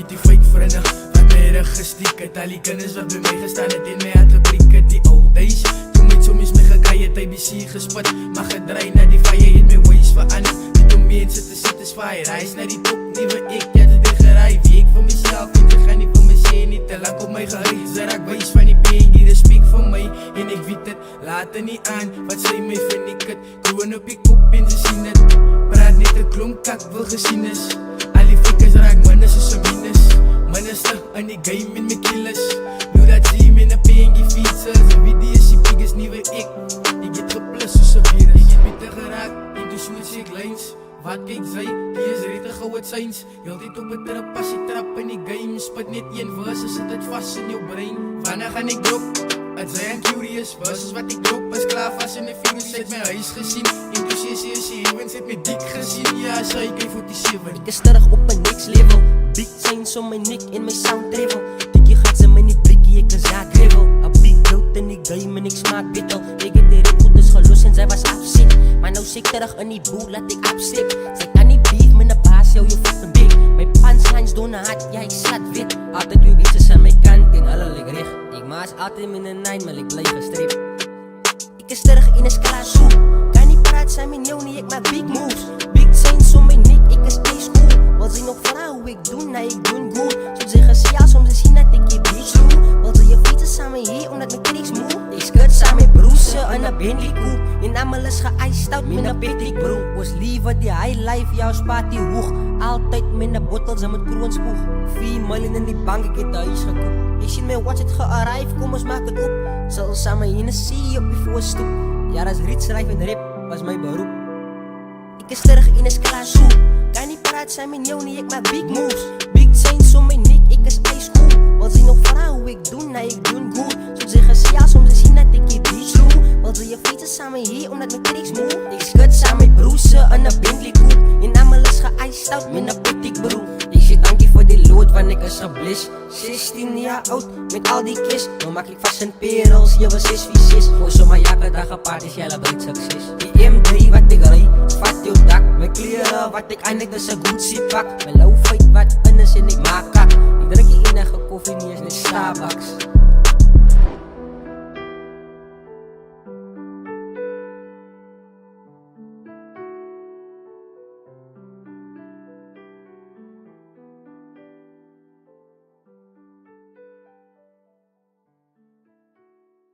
met die fake vriende wat my rug gestiek het. Al die kinders wat by my gestaan het en my hart gebreek het. Die old days, toe met somies my gekaai het, IBC gespit, maar gedraai na die vye het my ways verander. Net om mense te satisfy, reis na die top, nieuwe ek, ja dit het geraai. Wie ek vir myself en ek gaan nie vir my sê, nie te lang op my gehuis. Raak wees van die peen, die respect vir my, en ek weet het, laat er nie aan, wat sy my verniek het. Gewoon op die kop en sy sien het, praat net een klomp kak wil gesien is. Al die fikers raak minnes is een minus, minister in die game in my killis. Nu dat sê my na pengie fietsers, en wie die is die biggest nieuwe ek het geplus soos een virus. Ek het met te geraak, en toe soos ek lyns. Wat kyk sy, die is rete gouwe syns. Heeltyd op een trip, as die trap in die game. Spit net een verse, sit het vast in jou brein. Wanneer gaan ek drop? Het sy en curious, verses wat ek drop is klaar vast in die virus. Sy het my huis gesien, en toe sê sy heavens het my dik gesien. Ja, sy kyk 47. Ek is terug op my next level. Big signs on my neck en my sound travel. Dikkie gaat sy my nie prikkie, ek is ja gravel. A big dood in die game en ek smaak betel. Ek het die rip goed is geloos en sy was afzet. Maar nou sê ek terug in die boel, laat ek afstek. Sy kan nie beef met 'n baas, jou fucking big. My punchlines doen hard, ja ek slat wit. Altyd jou bitches aan my kant en hulle lig reg. Ek maas altyd met 'n 9, maar ek bly gestrep. Ek is terug in 'n skala so. Kan nie praat saam met jou nie, ek maak big moves. Big signs on my neck, ek is stay school. Wil sy nog vra hoe ek doen, nou ek doen goed. Soms sy gesê soms sy sien dat ek die bitch doe. Wil sy jou fiets saam met hier, omdat my kniks moe. Ek skut saam met broese in 'n Bentley koe. En almal is geëist out met 'n Patrick bro. Ons liewe die high life, jou spaat die hoog. Altyd met 'n bottels en met kroonspoeg. 4 miljoen in die bank, ek het 'n huis gekoop. Ek sien my watch het gearrive, kom ons maak het op. Sal saam met Hennessy op die voorstoep. Ja, dat is riet, schrijf en rap, was my beroep. Ek is terug in 'n skala so. Kan nie praat saam met jou nie, ek maak big moves. Big signs on my neck, ek is high school. Wil sy nog vra hoe ek doen, nou ek doen goed. Soms sy gesê soms sy sien dat ek die bitch doe. Wil sy jou fiets saam met hier, omdat my kniks moe. Ek skut saam met broese in 'n Bentley koe. En almal is geëist out met 'n Patrick bro. Ek sê dankie vir die lood, want ek is gebless. 16 jaar oud, met al die kies. Nou maak ek vast in perels, jy was 6v6. Gooi so my jakke, dag gepaard is celebrate sukses. Die M3 wat ek ry, vat jou dak. My klere wat ek eindig is 'n Gucci pak. My low fight wat in is en ek maak kak. Ek drink nie enige koffie nie, is net Starbucks.